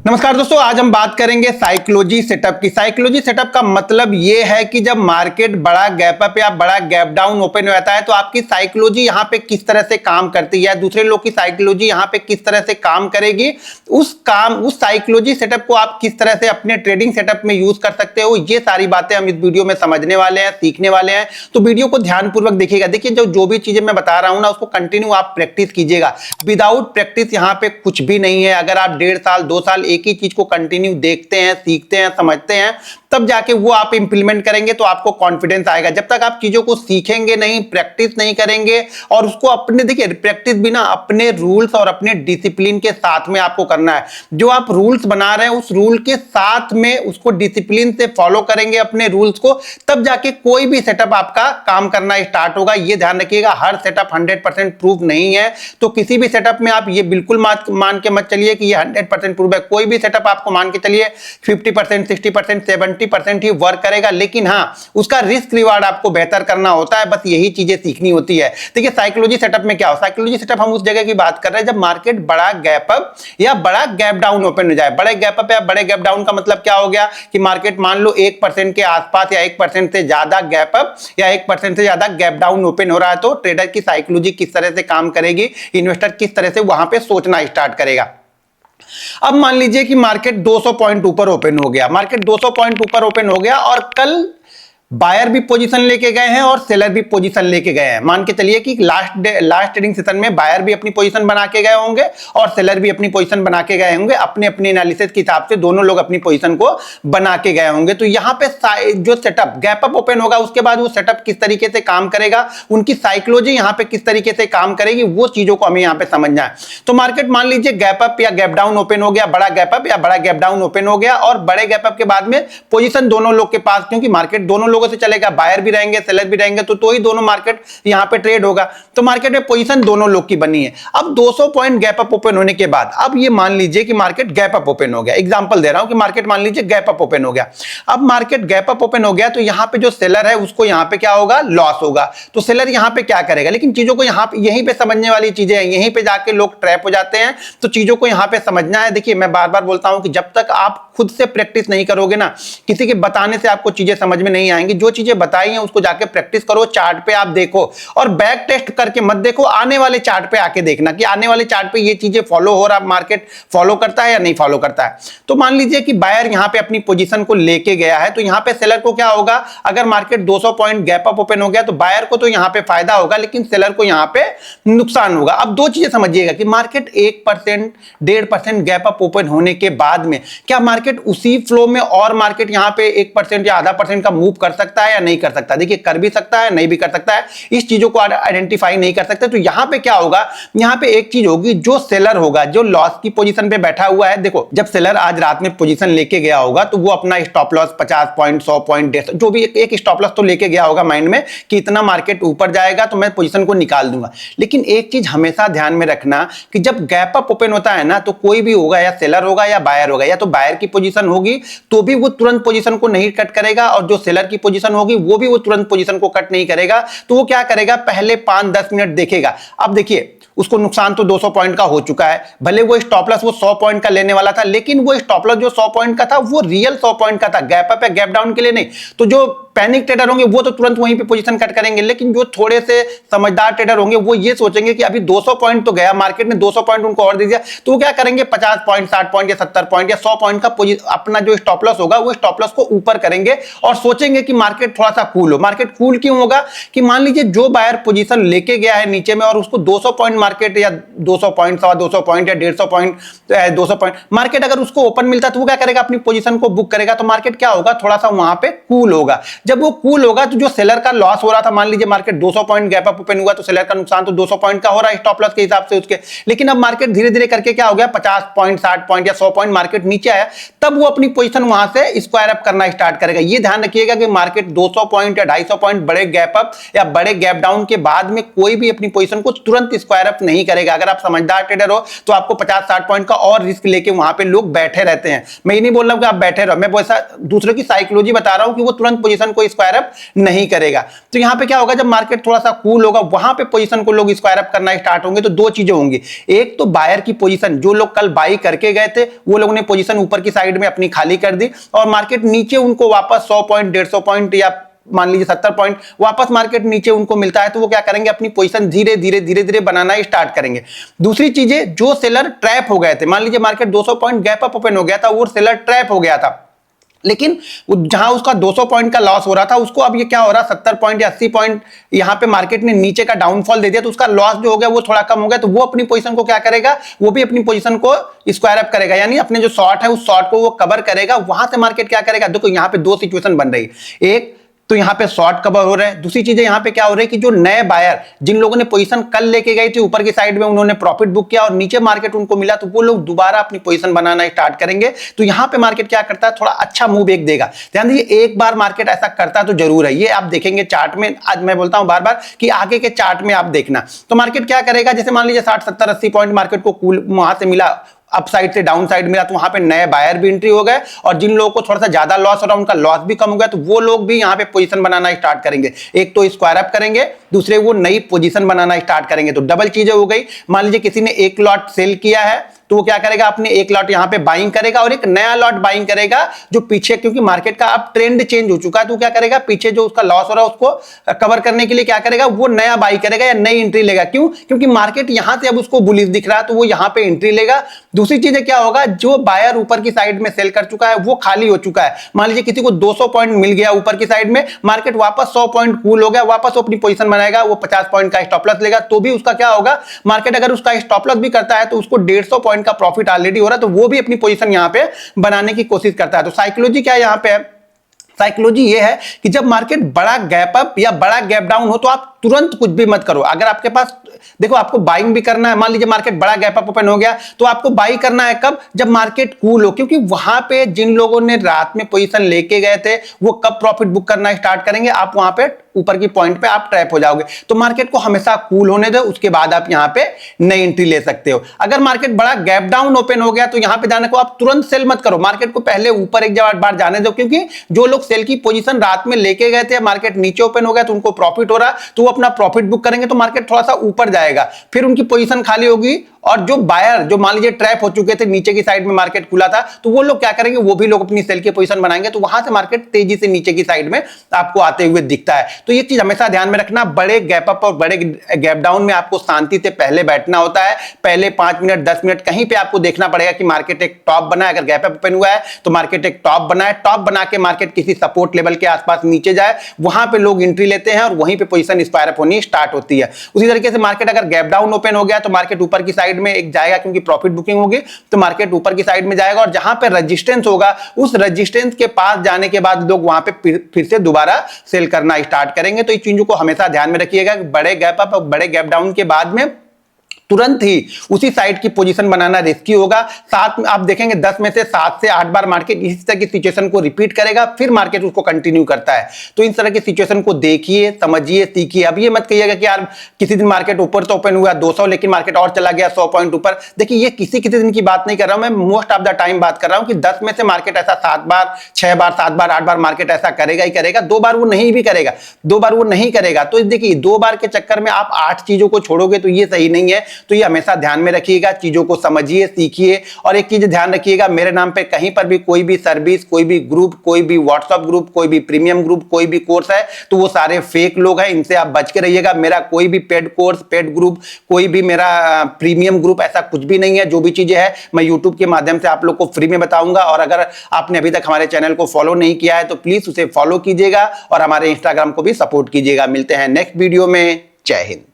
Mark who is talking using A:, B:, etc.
A: नमस्कार दोस्तों, आज हम बात करेंगे साइकोलॉजी सेटअप की। साइकोलॉजी सेटअप का मतलब ये है कि जब मार्केट बड़ा गैप अप या बड़ा गैप डाउन ओपन हो जाता है तो आपकी साइकोलॉजी यहाँ पे किस तरह से काम करती है, दूसरे लोग की साइकोलॉजी यहाँ पे किस तरह से काम करेगी, उस साइकोलॉजी सेटअप को आप किस तरह से अपने ट्रेडिंग सेटअप में यूज कर सकते हो, ये सारी बातें हम इस वीडियो में समझने वाले हैं, सीखने वाले हैं। तो वीडियो को ध्यानपूर्वक देखिएगा। देखिए, जो भी चीजें मैं बता रहा हूं ना, उसको कंटिन्यू आप प्रैक्टिस कीजिएगा। विदाउट प्रैक्टिस यहाँ पे कुछ भी नहीं है। अगर आप 1.5 साल 2 साल एक ही चीज को कंटिन्यू देखते हैं, सीखते हैं, समझते हैं, तब जाके वो आप इंप्लीमेंट करेंगे तो आपको कॉन्फिडेंस आएगा। जब तक आप चीजों को सीखेंगे नहीं, प्रैक्टिस नहीं करेंगे और उसको अपने, देखिए प्रैक्टिस भी ना अपने रूल्स और अपने डिसिप्लिन के साथ में आपको करना है। जो आप रूल्स बना रहे हैं उस रूल के साथ में उसको डिसिप्लिन से फॉलो करेंगे अपने रूल्स को, तब जाके कोई भी सेटअप आपका काम करना स्टार्ट होगा। ये ध्यान रखिएगा, हर सेटअप 100% प्रूफ नहीं है। तो किसी भी सेटअप में आप ये बिल्कुल मान के मत चलिए कि ये 100% प्रूफ है। कोई भी सेटअप आपको मान के चलिए 50%, 60%, 70% ही वर्क करेगा, लेकिन हाँ, उसका रिस्क रिवार्ड आपको बेहतर करना होता है। बस यही चीजें सीखनी होती है। देखिए, साइकोलॉजी सेटअप में क्या हो, साइकोलॉजी सेटअप हम उस जगह की बात कर रहे हैं जब मार्केट बड़ा गैप अप या बड़ा गैप डाउन ओपन हो जाए। बड़े गैप अप या बड़े गैप डाउन का मतलब क्या हो गया कि मार्केट मान लो 1% के आसपास या 1% से ज्यादा गैप अप या 1% से ज्यादा गैप डाउन ओपन हो रहा है, तो ट्रेडर की साइकोलॉजी किस तरह से काम करेगी, इन्वेस्टर किस तरह से वहां पे सोचना स्टार्ट करेगा। अब मान लीजिए कि मार्केट 200 पॉइंट ऊपर ओपन हो गया, मार्केट 200 पॉइंट ऊपर ओपन हो गया और कल बायर भी पोजीशन लेके गए हैं और सेलर भी पोजीशन लेके गए हैं। मान के चलिए कि लास्ट ट्रेडिंग सेशन में बायर भी अपनी पोजीशन बना के गए होंगे और सेलर भी अपनी पोजीशन बना के गए होंगे। अपने अपने एनालिसिस के हिसाब से दोनों लोग अपनी पोजीशन को बना के गए होंगे। तो यहां पे जो सेटअप गैप अप ओपन होगा उसके बाद वो सेटअप किस तरीके से काम करेगा, उनकी साइकोलॉजी यहां पे किस तरीके से काम करेगी, वो चीजों को हमें यहां पे समझना है। तो मार्केट मान लीजिए गैप अप या गैप डाउन ओपन हो गया, बड़ा गैप अप या बड़ा गैप डाउन ओपन हो गया और बड़े गैप अप के बाद में पोजीशन दोनों लोग के पास, क्योंकि मार्केट दोनों लोगों से चलेगा, बायर भी रहेंगे सेलर भी रहेंगे, तो ही दोनों मार्केट यहां पे ट्रेड होगा। तो मार्केट में पोजीशन दोनों लोग की बनी है। अब 200 पॉइंट गैप अप ओपन होने के बाद अब ये मान लीजिए कि मार्केट गैप अप ओपन हो गया। एग्जांपल दे रहा हूं कि मार्केट मान लीजिए गैप अप ओपन हो गया। अब मार्केट गैप अप ओपन हो गया तो यहां पे जो सेलर है उसको यहां पे क्या होगा, लॉस होगा। तो सेलर यहां पे क्या करेगा, लेकिन चीजों को यहां पे यहीं पे समझने वाली चीजें हैं, यहीं पे जाके लोग ट्रैप हो जाते हैं। तो चीजों को यहां पे समझना है। देखिए, मैं बार बार बोलता हूं कि जब तक आप खुद से प्रैक्टिस नहीं करोगे ना, किसी के बताने से आपको चीजें समझ में नहीं आएंगी। जो चीजें बताई हैं उसको जाके प्रैक्टिस करो, चार्ट पे आप देखो और बैक टेस्ट करके मत देखो, आने वाले चार्ट पे आके देखना कि आने वाले चार्ट पे ये चीजें फॉलो हो रहा, मार्केट फॉलो करता है या नहीं फॉलो करता है। तो मान लीजिए कि बायर यहां पे अपनी पोजीशन को लेके गया है, तो यहां पे सेलर को क्या होगा, अगर market 200 point gap up open हो गया तो बायर को तो यहां पे फायदा होगा, लेकिन सेलर को यहां पे नुकसान होगा। अब दो चीजें समझिएगा कि मार्केट 1%, 1.5% गैप अप ओपन होने के बाद में क्या मार्केट उसी फ्लो में और मार्केट यहां पे 1% या आधा % का मूव कर सकता है या नहीं कर सकता। देखिए, कर भी सकता है, नहीं भी कर सकता है। इस चीजों को आइडेंटिफाई नहीं कर सकते। तो यहां पे क्या होगा, यहां पे एक चीज होगी, जो सेलर होगा, जो लॉस की पोजीशन पे बैठा हुआ है। देखो, जब सेलर आज रात में पोजीशन लेके गया होगा तो वो अपना स्टॉप लॉस 50 पॉइंट, 100 पॉइंट, 150, जो भी एक स्टॉप लॉस तो लेके गया होगा माइंड में कि इतना मार्केट ऊपर जाएगा तो मैं पोजीशन को निकाल दूंगा। लेकिन एक चीज हमेशा ध्यान में रखना कि जब गैप अप ओपन होता है ना, तो कोई भी होगा, या सेलर होगा या बायर होगा, या तो बायर की पोजीशन होगी तो भी वो तुरंत पोजीशन को नहीं कट करेगा और जो सेलर की पोजीशन होगी वो भी वो तुरंत पोजीशन को कट नहीं करेगा। तो वो क्या करेगा, पहले 5-10 मिनट देखेगा। अब देखिए, उसको नुकसान तो 200 पॉइंट का हो चुका है। भले वो स्टॉप लॉस वो 100 पॉइंट का लेने वाला था, लेकिन वो स्टॉप लॉस जो 100 पॉइंट का था वो रियल 100 पॉइंट का था, गैप अप या गैप डाउन के लिए नहीं। तो जो पैनिक ट्रेडर होंगे वो तो तुरंत वहीं पे पोजीशन कट करेंगे, लेकिन जो थोड़े से समझदार ट्रेडर होंगे वो ये सोचेंगे कि अभी 200 पॉइंट तो गया, मार्केट ने 200 पॉइंट उनको और दे दिया, तो वो क्या करेंगे, 50 पॉइंट, 60 पॉइंट या 70 पॉइंट या 100 पॉइंट का अपना जो स्टॉप लॉस होगा वो स्टॉप लॉस को ऊपर करेंगे और सोचेंगे कि मार्केट थोड़ा सा कूल हो। मार्केट कूल क्यों होगा कि मान लीजिए जो बायर पोजीशन लेके गया है नीचे में और उसको 200 पॉइंट मार्केट या 200 पॉइंट, 200 पॉइंट या 150 पॉइंट, 200 पॉइंट मार्केट अगर उसको ओपन मिलता है तो वो क्या करेगा, अपनी पोजीशन को बुक करेगा। तो मार्केट क्या होगा, थोड़ा सा वहां पे कूल होगा। जब वो कूल होगा तो जो सेलर का लॉस हो रहा था, मान लीजिए market 200 point gap up open हुआ तो सेलर का नुकसान तो 200 पॉइंट का हो रहा है स्टॉप लॉस के हिसाब से उसके। लेकिन अब मार्केट धीरे धीरे करके क्या हो गया, 50 पॉइंट, 60 पॉइंट या 100 पॉइंट मार्केट नीचे आया, तब वो अपनी पोजीशन वहां से स्क्वायर अप करना स्टार्ट करेगा। ये ध्यान रखिएगा कि मार्केट 200 पॉइंट या 250 पॉइंट बड़े गैप अप या बड़े गैप डाउन के बाद में कोई भी अपनी पोजीशन को तुरंत स्क्वायर अप नहीं करेगा। अगर आप समझदार ट्रेडर हो तो आपको 50-60 पॉइंट का और रिस्क लेके वहां पे लोग बैठे रहते हैं। मैं ये नहीं बोल रहा हूं कि आप बैठे रहो, मैं दूसरे की साइकोलॉजी बता रहा हूं कि वो तुरंत पोजीशन पोजीशन को स्क्वायर अप नहीं करेगा। तो यहां पे क्या होगा, जब मार्केट थोड़ा सा कूल होगा वहां पे पोजीशन को लोग स्क्वायर अप करना स्टार्ट होंगे तो दो चीजें होंगी। एक तो बायर की पोजीशन, जो लोग कल बाई करके गए थे वो लोगों ने पोजीशन ऊपर की साइड में अपनी खाली कर दी और मार्केट नीचे उनको वापस 100 पॉइंट 150 पॉइंट या मान लीजिए 70 पॉइंट वापस मार्केट नीचे उनको मिलता है तो वो क्या करेंगे, अपनी पोजीशन धीरे धीरे बनाना स्टार्ट करेंगे। दूसरी चीजें, जो सेलर ट्रैप हो गए थे, मान लीजिए market 200 point gap up open हो गया था, वो सेलर ट्रैप हो गया था, लेकिन जहां उसका 200 पॉइंट का लॉस हो रहा था उसको अब ये क्या हो रहा है, 70 पॉइंट या 80 पॉइंट यहां पे मार्केट ने नीचे का डाउनफॉल दे दिया तो उसका लॉस जो हो गया वो थोड़ा कम हो गया। तो वो अपनी पोजीशन को क्या करेगा, वो भी अपनी पोजीशन को स्क्वायर अप करेगा, यानी अपने जो शॉर्ट है उस शॉर्ट को वो कवर करेगा। वहां से मार्केट क्या करेगा, देखो यहां पे दो सिचुएशन बन रही है, एक तो यहां पे शॉर्ट कवर हो रहा है, दूसरी चीज यहां पे क्या हो रही है कि जो नए बायर जिन लोगों ने पोजीशन कल लेके गए थे ऊपर की साइड में, उन्होंने प्रॉफिट बुक किया और नीचे मार्केट उनको मिला तो वो लोग दोबारा अपनी पोजीशन बनाना स्टार्ट करेंगे। तो यहां पे मार्केट क्या करता है, थोड़ा अच्छा मूव एक देगा। ध्यान दीजिए, एक बार मार्केट ऐसा करता तो जरूर है, ये आप देखेंगे चार्ट में। आज मैं बोलता हूं बार बार कि आगे के चार्ट में आप देखना तो मार्केट क्या करेगा, जैसे मान लीजिए 60 70 80 पॉइंट मार्केट को कूल वहां से मिला, अप साइड से डाउन साइड मिला, तो वहां पे नए बायर भी एंट्री हो गए और जिन लोगों को थोड़ा सा ज्यादा लॉस हो रहा उनका लॉस भी कम हो गया तो वो लोग भी यहां पे पोजीशन बनाना स्टार्ट करेंगे। एक तो स्क्वायर अप करेंगे, दूसरे वो नई पोजीशन बनाना स्टार्ट करेंगे। तो डबल चीजें हो गई। मान लीजिए किसी ने एक लॉट सेल किया है तो वो क्या करेगा, अपने एक लॉट यहां पे बाइंग करेगा और एक नया लॉट बाइंग करेगा जो पीछे, क्योंकि मार्केट का अब ट्रेंड चेंज हो चुका है तो क्या करेगा, पीछे जो उसका लॉस हो रहा है उसको कवर करने के लिए क्या करेगा, वो नया बाई करेगा या नई एंट्री लेगा। क्यों, क्योंकि मार्केट यहां से अब उसको बुलिश दिख रहा है तो वो यहां पे एंट्री लेगा। दूसरी चीज क्या होगा, जो बायर ऊपर की साइड में सेल कर चुका है वो खाली हो चुका है। मान लीजिए किसी को 200 पॉइंट मिल गया ऊपर की साइड में, मार्केट वापस 100 पॉइंट कूल हो गया, वापस अपनी पोजीशन बनाएगा, वो 50 पॉइंट का स्टॉप लॉस लेगा तो भी उसका क्या होगा, मार्केट अगर उसका स्टॉप लॉस भी करता है तो उसको 150 पॉइंट का प्रॉफिट ऑलरेडी हो रहा है तो वो भी अपनी पोजीशन यहां पे बनाने की कोशिश करता है। तो साइकोलॉजी क्या है यहां पे है, साइकोलॉजी ये है कि जब मार्केट बड़ा गैप अप या बड़ा गैप डाउन हो तो आप तुरंत कुछ भी मत करो। अगर आपके पास, देखो आपको बाइंग भी करना है, मान लीजिए मार्केट बड़ा गैप अप ओपन हो गया तो आपको बाई करना है कब, जब मार्केट कूल हो, क्योंकि वहां पे जिन लोगों ने रात में पोजीशन लेके गए थे वो कब प्रॉफिट बुक करना स्टार्ट करेंगे, आप वहां पे ऊपर की पॉइंट पे आप ट्रैप हो जाओगे। तो मार्केट को हमेशा कूल होने दो, उसके बाद आप यहां पे नई एंट्री ले सकते हो। अगर मार्केट बड़ा गैप डाउन ओपन हो गया तो यहां पे जाने को आप तुरंत सेल मत करो, मार्केट को पहले ऊपर एक बार जाने दो, क्योंकि जो लोग सेल की पोजीशन रात में लेके गए थे, मार्केट नीचे ओपन हो गया तो उनको प्रॉफिट हो रहा तो वो अपना प्रॉफिट बुक करेंगे तो मार्केट थोड़ा सा ऊपर जाएगा, फिर उनकी पोजीशन खाली होगी और जो बायर जो मान लीजिए ट्रैप हो चुके थे, नीचे की साइड में मार्केट खुला था तो वो लोग क्या करेंगे, वो भी लोग अपनी सेल की पोजीशन बनाएंगे तो वहां से मार्केट तेजी से नीचे की साइड में आपको आते हुए दिखता है। तो ये चीज हमेशा ध्यान में रखना, बड़े गैप अप और बड़े गैप डाउन में आपको शांति से पहले बैठना होता है। पहले 5 मिनट 10 मिनट कहीं पे आपको देखना पड़ेगा कि मार्केट एक टॉप बना है, अगर गैप अप ओपन हुआ है तो मार्केट एक टॉप बना है, टॉप बना के मार्केट किसी सपोर्ट लेवल के आसपास नीचे जाए, वहां पे लोग एंट्री लेते हैं और वहीं पे पोजीशन स्क्वायर अप होनी स्टार्ट होती है। उसी तरीके से मार्केट अगर गैप डाउन ओपन हो गया तो मार्केट ऊपर की साइड में एक जाएगा, क्योंकि प्रॉफिट बुकिंग होगी तो मार्केट ऊपर की साइड में जाएगा और जहां पे रेजिस्टेंस होगा उस रेजिस्टेंस के पास जाने के बाद लोग वहां पे फिर से दोबारा सेल करना स्टार्ट करेंगे। तो इस चीजों को हमेशा ध्यान में रखिएगा कि बड़े गैप अप और बड़े गैप डाउन के बाद में तुरंत ही उसी साइड की पोजीशन बनाना रिस्की होगा। साथ में आप देखेंगे 10 में से 7 से 8 बार मार्केट इसी तरह की सिचुएशन को रिपीट करेगा, फिर मार्केट उसको कंटिन्यू करता है। तो इन तरह की सिचुएशन को देखिए, समझिए, सीखिए। अब ये मत कहिएगा कि यार किसी दिन मार्केट ऊपर तो ओपन हुआ 200 लेकिन मार्केट और चला गया 100 पॉइंट ऊपर। देखिए ये किसी दिन की बात नहीं कर रहा हूं मैं, मोस्ट ऑफ द टाइम बात कर रहा हूं कि 10 में से मार्केट ऐसा 7 बार 6 बार 7 बार 8 बार मार्केट ऐसा करेगा ही करेगा, 2 बार वो नहीं भी करेगा, 2 बार वो नहीं करेगा। तो देखिए 2 बार के चक्कर में आप 8 चीजों को छोड़ोगे तो ये सही नहीं है। तो ये हमेशा ध्यान में रखिएगा, चीजों को समझिए, सीखिए। और एक चीज ध्यान रखिएगा, मेरे नाम पे कहीं पर भी कोई भी सर्विस, कोई भी ग्रुप, कोई भी व्हाट्सएप ग्रुप, कोई भी प्रीमियम ग्रुप, कोई भी कोर्स है तो वो सारे फेक लोग हैं, इनसे आप बच के रहिएगा। मेरा कोई भी पेड कोर्स, पेड ग्रुप, कोई भी मेरा प्रीमियम ग्रुप ऐसा कुछ भी नहीं है। जो भी चीजें हैं मैं यूट्यूब के माध्यम से आप लोग को फ्री में बताऊंगा। और अगर आपने अभी तक हमारे चैनल को फॉलो नहीं किया है तो प्लीज उसे फॉलो कीजिएगा और हमारे इंस्टाग्राम को भी सपोर्ट कीजिएगा। मिलते हैं नेक्स्ट वीडियो में। जय हिंद।